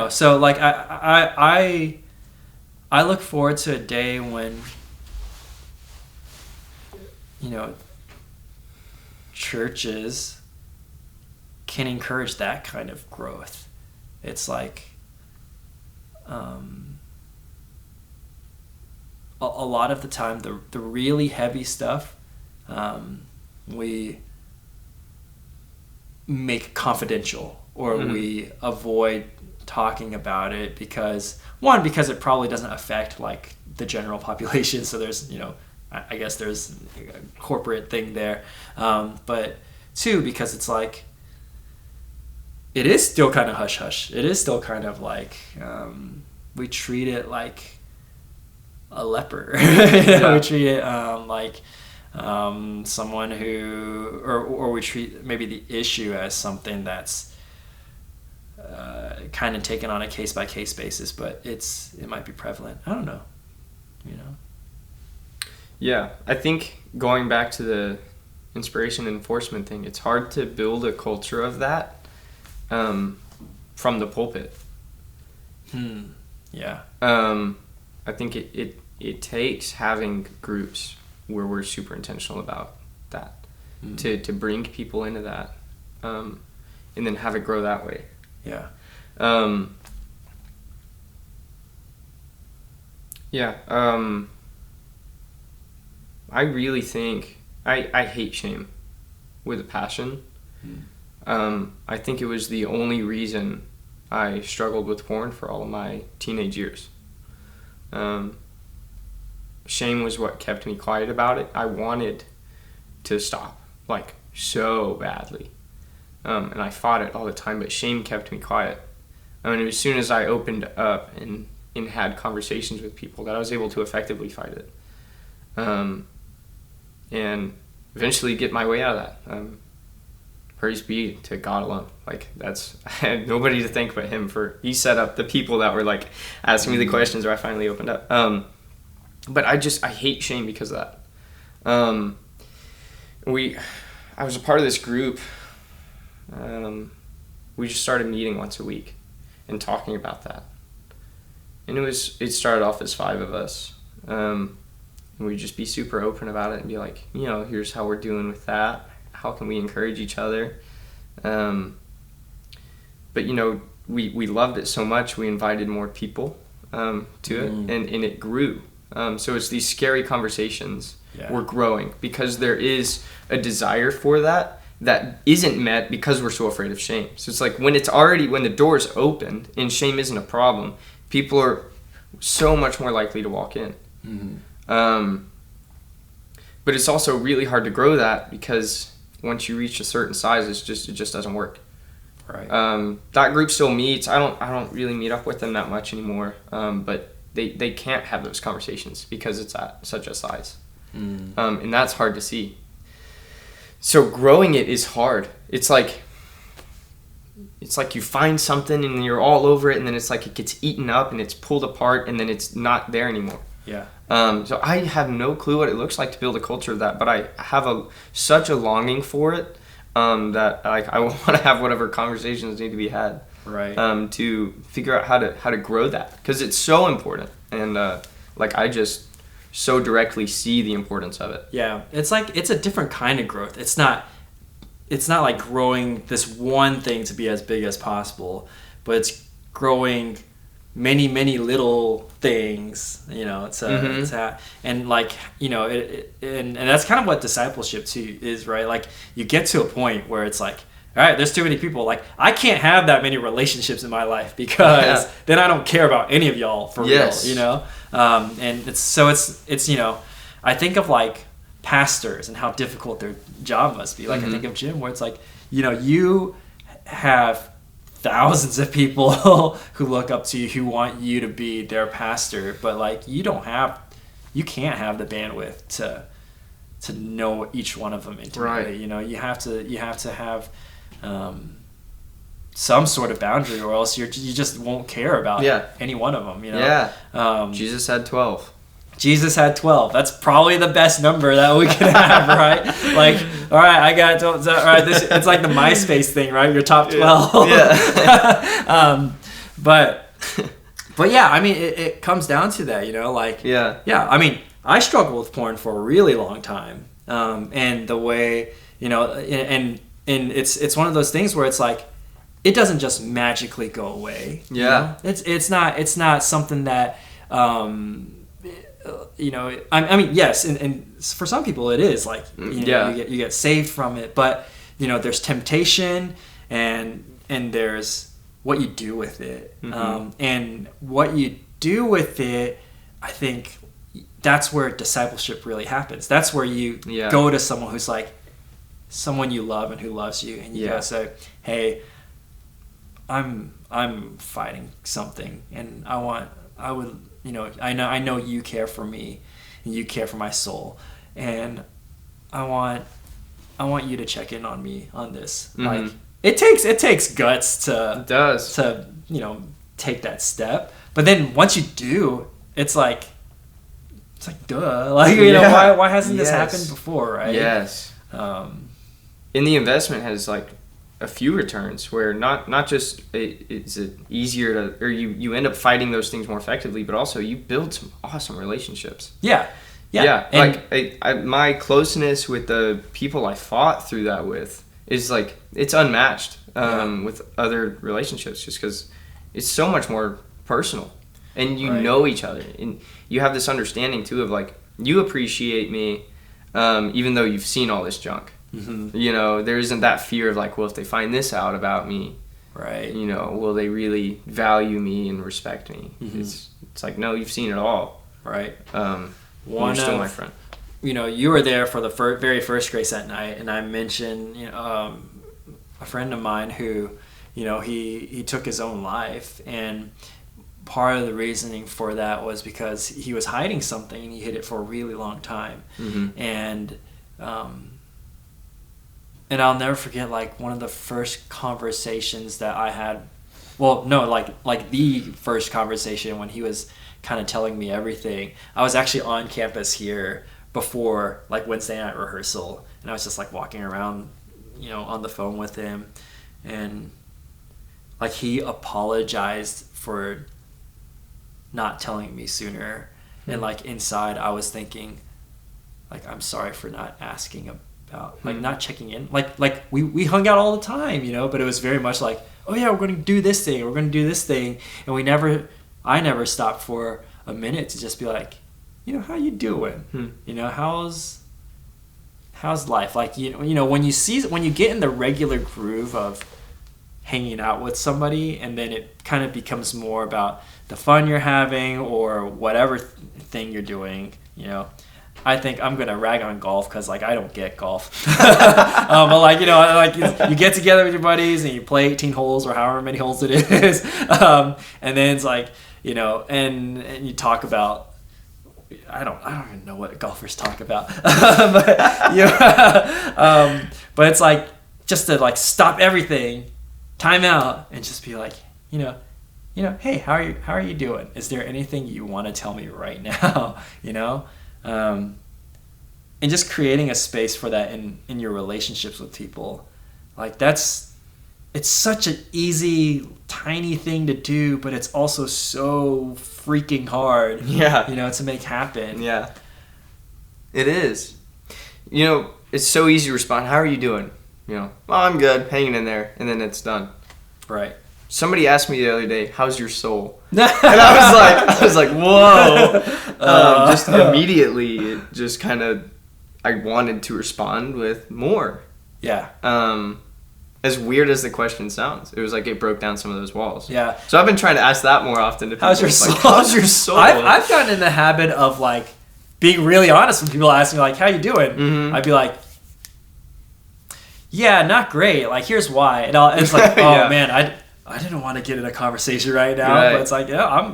so like I look forward to a day when churches can encourage that kind of growth. It's like a lot of the time the really heavy stuff we make confidential, or we avoid talking about it because it probably doesn't affect like the general population, so there's I guess there's a corporate thing there, but 2, because it's like it is still kind of hush hush. It is still kind of like we treat it like a leper. We treat it like someone who, or we treat maybe the issue as something that's kind of taken on a case by case basis, but it might be prevalent. I don't know. Yeah, I think going back to the inspiration and enforcement thing, it's hard to build a culture of that from the pulpit. Yeah. I think it takes having groups where we're super intentional about that to bring people into that, and then have it grow that way. Yeah. I really think I hate shame with a passion. I think it was the only reason I struggled with porn for all of my teenage years. Shame was what kept me quiet about it. I wanted to stop, like, so badly. And I fought it all the time, but shame kept me quiet. As soon as I opened up and had conversations with people, that I was able to effectively fight it. And eventually get my way out of that. Praise be to God alone. Like, I had nobody to thank but him he set up the people that were like asking me the questions where I finally opened up. But I hate shame because of that. I was a part of this group. We just started meeting once a week and talking about that. And it started off as 5 of us. And we'd just be super open about it and be like, here's how we're doing with that. How can we encourage each other? But we loved it so much, we invited more people to it, and it grew. So it's these scary conversations. Yeah. We're growing because there is a desire for that isn't met because we're so afraid of shame. So it's like when the door's open and shame isn't a problem, people are so much more likely to walk in. But it's also really hard to grow that because once you reach a certain size, it just doesn't work. Right. That group still meets. I don't really meet up with them that much anymore. But they can't have those conversations because it's at such a size. And that's hard to see. So growing it is hard. It's like it's like you find something and you're all over it, and then it's like it gets eaten up and it's pulled apart, and then it's not there anymore. Yeah. So I have no clue what it looks like to build a culture of that, but I have such a longing for it, that like I want to have whatever conversations need to be had, right, to figure out how to grow that, because it's so important, and like I just so directly see the importance of it. Yeah, it's like it's a different kind of growth. It's not like growing this one thing to be as big as possible, but it's growing many little things, you know. And like, you know, and that's kind of what discipleship too is, right? Like you get to a point where it's like, all right, there's too many people. Like I can't have that many relationships in my life, because then I don't care about any of y'all for real, you know. And it's you know, I think of like pastors and how difficult their job must be. Like I think of Jim, where it's like, you know, you have thousands of people who look up to you, who want you to be their pastor, but like you can't have the bandwidth to know each one of them intimately. Right. You know, you have to have some sort of boundary, or else you just won't care about any one of them, you know. Jesus had 12. Jesus had 12. That's probably the best number that we could have, right? Like, all right, I got 12. All right, it's like the MySpace thing, right? Your top 12. Yeah. But yeah, I mean, it comes down to that, you know, like, yeah. I mean, I struggled with porn for a really long time, and the way, you know, and it's one of those things where it's like, it doesn't just magically go away. Yeah. You know? It's not something that. You know, I mean, yes, and for some people it is like, you know, you get saved from it, but you know, there's temptation and there's what you do with it, and what you do with it, I think that's where discipleship really happens. That's where you go to someone who's like someone you love and who loves you, and you gotta say, hey, I'm fighting something, and I would. You know, I know you care for me, and you care for my soul, and I want you to check in on me on this. Like it takes guts to you know, take that step, but then once you do, it's like duh, like, you know, why hasn't this happened before, right? Yes. And the investment has like a few returns, where not just it's easier to, or you end up fighting those things more effectively, but also you build some awesome relationships. Yeah. And like my closeness with the people I fought through that with is like, it's unmatched with other relationships, just because it's so much more personal, and you know each other, and you have this understanding too of like, you appreciate me, even though you've seen all this junk. You know, there isn't that fear of like, well, if they find this out about me, right, you know, will they really value me and respect me? It's like, no, you've seen it all, right? You're still my friend. You know, you were there for the very first Grace at Night, and I mentioned, you know, a friend of mine who, you know, he took his own life, and part of the reasoning for that was because he was hiding something, and he hid it for a really long time, and I'll never forget, like, one of the first conversations that I had. Well, no, like the first conversation when he was kind of telling me everything. I was actually on campus here before, like, Wednesday night rehearsal, and I was just like walking around, you know, on the phone with him, and like he apologized for not telling me sooner, and like inside I was thinking, like, I'm sorry for not asking about, like, not checking in, like we hung out all the time, you know, but it was very much like, oh yeah, we're going to do this thing, and I never stopped for a minute to just be like, you know, how you doing? You know, how's life? Like, you know, when you get in the regular groove of hanging out with somebody, and then it kind of becomes more about the fun you're having or whatever thing you're doing, you know. I think I'm gonna rag on golf because, like, I don't get golf. But, like, you know, like, you get together with your buddies and you play 18 holes or however many holes it is, and then it's like, you know, and you talk about, I don't even know what golfers talk about, but, you know, but it's like just to, like, stop everything time out and just be like, hey, how are you doing? Is there anything you want to tell me right now? And just creating a space for that in your relationships with people. Like it's such an easy, tiny thing to do, but it's also so freaking hard, to make happen. Yeah, it is. It's so easy to respond, how are you doing? Well, I'm good, hanging in there, and then it's done. Right. Somebody asked me the other day, how's your soul? And I was like, whoa. Just immediately, it just kind of, I wanted to respond with more. Yeah. As weird as the question sounds, it was like it broke down some of those walls. Yeah. So I've been trying to ask that more often to people. How's your soul? Like, how's your soul? I've gotten in the habit of like being really honest when people ask me like, how you doing? Mm-hmm. I'd be like, yeah, not great. Like, here's why. And it's like, oh man, I didn't want to get in a conversation right now, but it's like,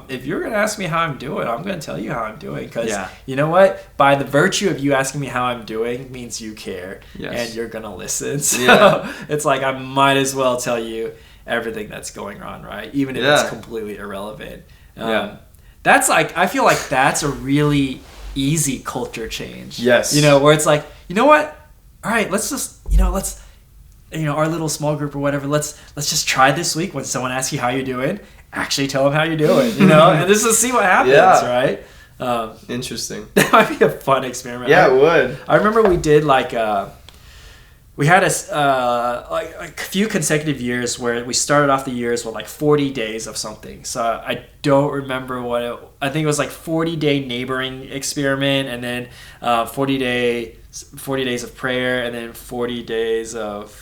if you're going to ask me how I'm doing, I'm going to tell you how I'm doing. Because you know what? By the virtue of you asking me how I'm doing means you care and you're going to listen. So it's like, I might as well tell you everything that's going on, right? Even if it's completely irrelevant. That's like, I feel like that's a really easy culture change. Yes. Where it's like, you know what? All right, let's just, our little small group or whatever, let's just try this week when someone asks you how you're doing, actually tell them how you're doing, and just to see what happens, right? Interesting. That might be a fun experiment. Yeah, it would. I remember we did we had a few consecutive years where we started off the years with like 40 days of something. So I don't remember I think it was like 40-day neighboring experiment, and then 40 days of prayer, and then 40 days of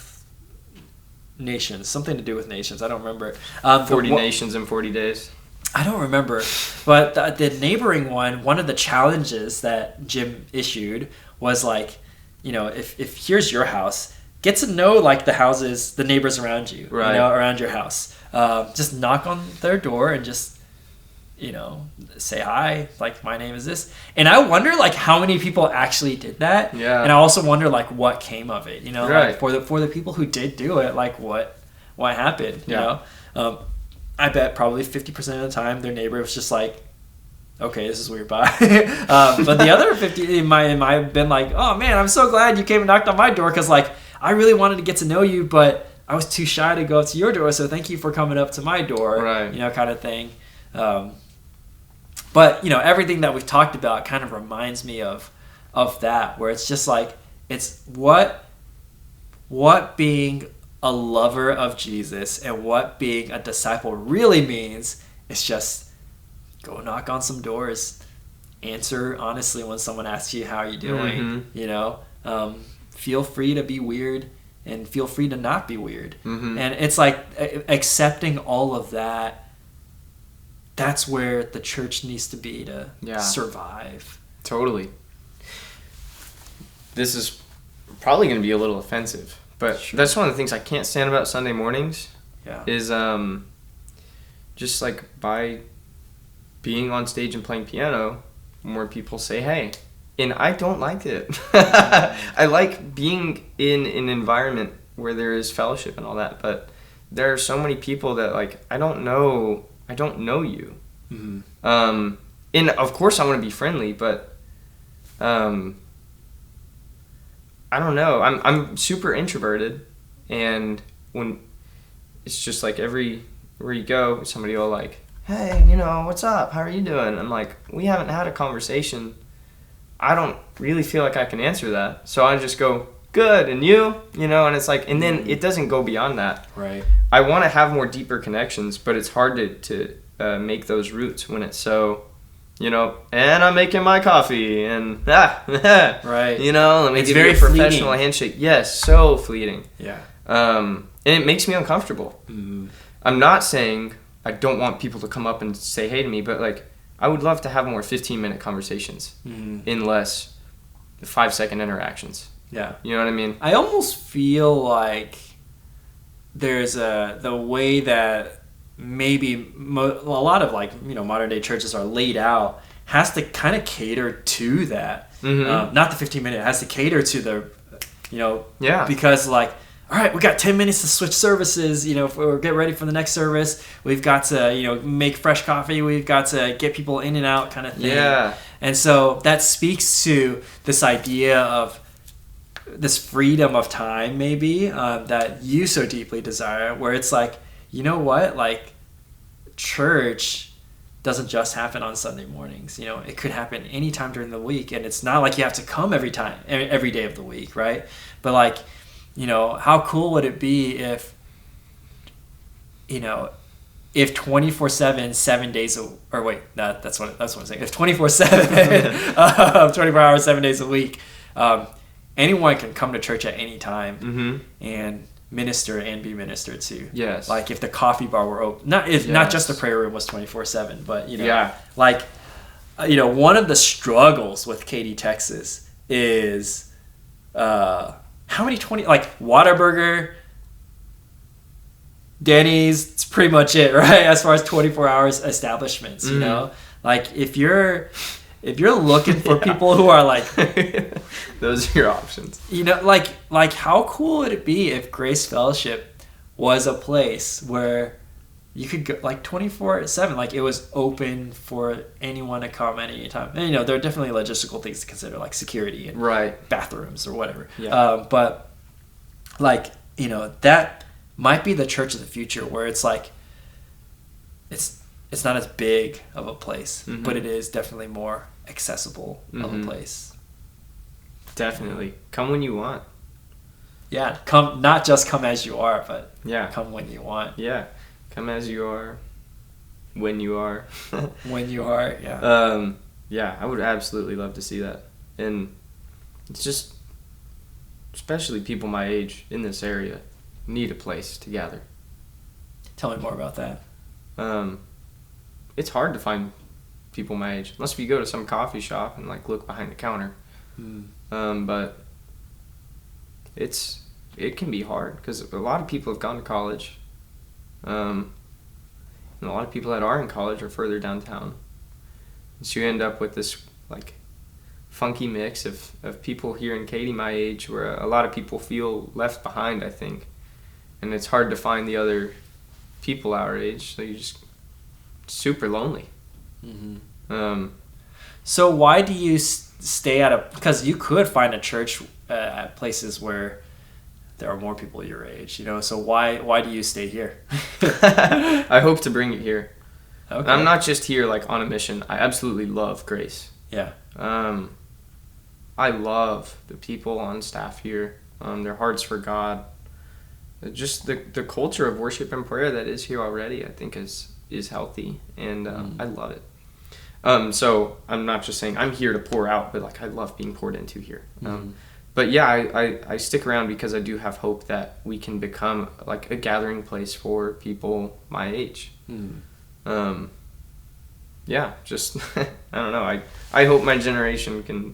nations, something to do with nations. I don't remember. 40 nations in 40 days. I don't remember. But the neighboring one of the challenges that Jim issued was like, if here's your house, get to know like the neighbors around you, around your house. Just knock on their door and just, say hi, like, my name is this. And I wonder like how many people actually did that. Yeah. And I also wonder like what came of it, like for the people who did do it, like what happened, I bet probably 50% of the time their neighbor was just like, okay, this is weird, bye. But the other 50, it might have been like, oh man, I'm so glad you came and knocked on my door, because like I really wanted to get to know you, but I was too shy to go up to your door, so thank you for coming up to my door, kind of thing. But everything that we've talked about kind of reminds me of that, where it's just like, it's what being a lover of Jesus and what being a disciple really means. It's just go knock on some doors, answer honestly when someone asks you how are you doing. Feel free to be weird and feel free to not be weird. And it's like accepting all of that. That's where the church needs to be to survive. Totally. This is probably going to be a little offensive, but that's one of the things I can't stand about Sunday mornings. Is just like by being on stage and playing piano, more people say hey, and I don't like it. I like being in an environment where there is fellowship and all that, but there are so many people that like I don't know you. And of course I want to be friendly, but I don't know. I'm super introverted, and when it's just like everywhere you go, somebody will like, hey, what's up? How are you doing? I'm like, we haven't had a conversation. I don't really feel like I can answer that. So I just go, good, and you? And it's like, and then it doesn't go beyond that. Right. I want to have more deeper connections, but it's hard to make those roots when it's so, and I'm making my coffee, and right. Let me it's give very you a professional fleeting. handshake. Yes, so fleeting. Yeah. And it makes me uncomfortable. I'm not saying I don't want people to come up and say hey to me, but like I would love to have more 15-minute conversations in less 5-second interactions. Yeah. You know what I mean? I almost feel like there's the way that maybe a lot of like modern day churches are laid out has to kind of cater to that. Not the 15-minute, it has to cater to the because like all right, we got 10 minutes to switch services, or get ready for the next service. We've got to, make fresh coffee. We've got to get people in and out kind of thing. Yeah. And so that speaks to this idea of this freedom of time, maybe, that you so deeply desire, where it's like, you know what? Like, church doesn't just happen on Sunday mornings. It could happen anytime during the week. And it's not like you have to come every day of the week, right? But like, how cool would it be if 24/7, 7 days that's what I'm saying. If 24/7, 24 hours, 7 days a week, anyone can come to church at any time Mm-hmm. and minister and be ministered to. Yes. Like if the coffee bar were open, not just the prayer room was 24/7, but one of the struggles with Katy, Texas is how many Whataburger, Denny's, it's pretty much it, right? As far as 24 hours establishments, like if you're looking for people who are like, those are your options. Like how cool would it be if Grace Fellowship was a place where you could go like 24/7, like it was open for anyone to come at any time. And there are definitely logistical things to consider, like security and bathrooms or whatever. Yeah. But like that might be the church of the future, where it's like it's not as big of a place, mm-hmm. but it is definitely more accessible mm-hmm. of a place. Definitely. Come when you want. Yeah, not just come as you are, but come when you want. Yeah. Come as you are, when you are. When you are, yeah. Yeah, I would absolutely love to see that. And it's just, especially people my age in this area, need a place to gather. Tell me more about that. It's hard to find people my age, unless you go to some coffee shop and like look behind the counter. But it can be hard because a lot of people have gone to college. And a lot of people that are in college are further downtown. So you end up with this like funky mix of people here in Katy my age, where a lot of people feel left behind, I think. And it's hard to find the other people our age, so you're just super lonely. Mm-hmm. So why do you stay because you could find a church at places where there are more people your age, so why do you stay here? I hope to bring it here. Okay. I'm not just here like on a mission. I absolutely love Grace. Yeah. I love the people on staff here, their hearts for God. Just the culture of worship and prayer that is here already, I think is healthy, and I love it. So I'm not just saying I'm here to pour out, but like I love being poured into here. But yeah, I stick around because I do have hope that we can become like a gathering place for people my age. Yeah, just I don't know. I hope my generation can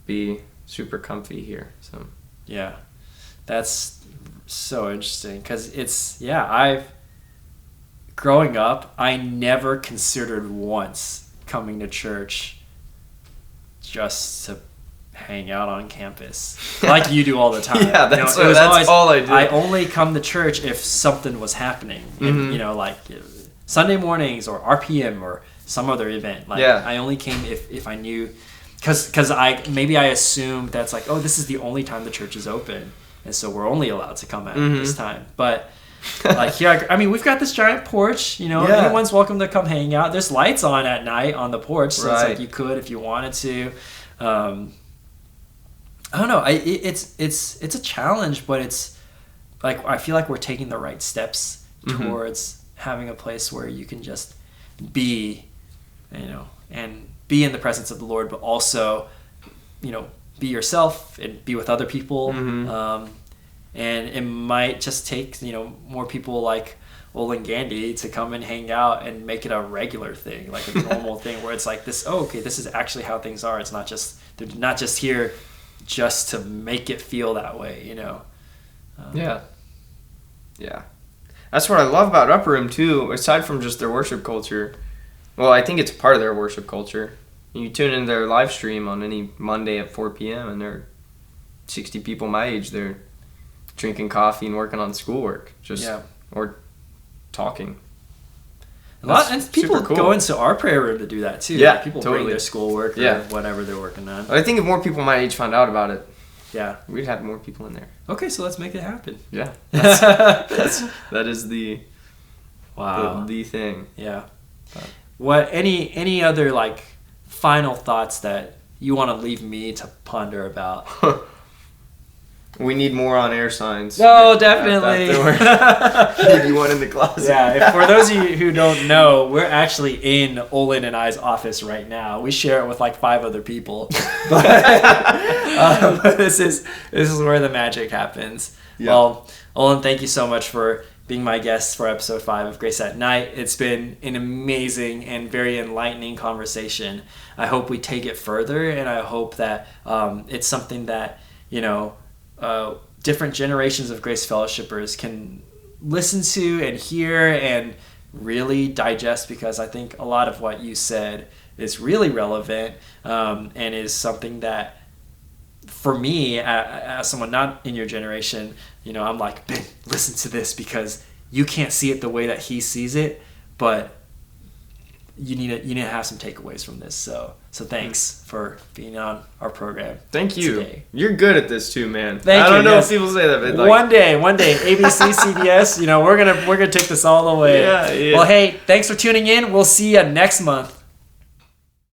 be super comfy here. So yeah, that's so interesting because growing up, I never considered once coming to church just to hang out on campus like you do all the time. Yeah, that's all I do. I only come to church if something was happening, and, like Sunday mornings or RPM or some other event. Like I only came if I knew, because I assumed that's like, oh, this is the only time the church is open, and so we're only allowed to come at this time. But like here, we've got this giant porch. Anyone's welcome to come hang out. There's lights on at night on the porch, so it's like you could if you wanted to. I don't know. It's a challenge, but it's like I feel like we're taking the right steps towards having a place where you can just be, and be in the presence of the Lord, but also, be yourself and be with other people. And it might just take, more people like Olen Gandy to come and hang out and make it a regular thing, like a normal thing where it's like this. Oh, okay, this is actually how things are. It's not just they're not just here just to make it feel that way, Yeah. That's what I love about Upper Room too. Aside from just their worship culture, well, I think it's part of their worship culture. You tune into their live stream on any Monday at 4 p.m. and there are 60 people my age there. drinking coffee and working on schoolwork, or talking. And people super cool. go into our prayer room to do that too. Yeah, like people totally. bring their schoolwork or whatever they're working on. I think if more people my age found out about it, we'd have more people in there. Okay, so let's make it happen. Yeah, that is the thing. Yeah. What any other like final thoughts that you want to leave me to ponder about? We need more on-air signs. No, definitely. Maybe one in the closet. Yeah, for those of you who don't know, we're actually in Olen and I's office right now. We share it with like 5 other people. But this is where the magic happens. Yeah. Well, Olen, thank you so much for being my guest for episode 5 of Grace at Night. It's been an amazing and very enlightening conversation. I hope we take it further, and I hope that it's something that, different generations of Grace Fellowshippers can listen to and hear and really digest, because I think a lot of what you said is really relevant and is something that, for me, as someone not in your generation, I'm like, Ben, listen to this, because you can't see it the way that he sees it, but you need to have some takeaways from this. So thanks for being on our program. Thank you. Today. You're good at this too, man. I don't know if people say that, but like, one day, ABC, CBS, we're gonna take this all the way. Yeah. Well, hey, thanks for tuning in. We'll see you next month.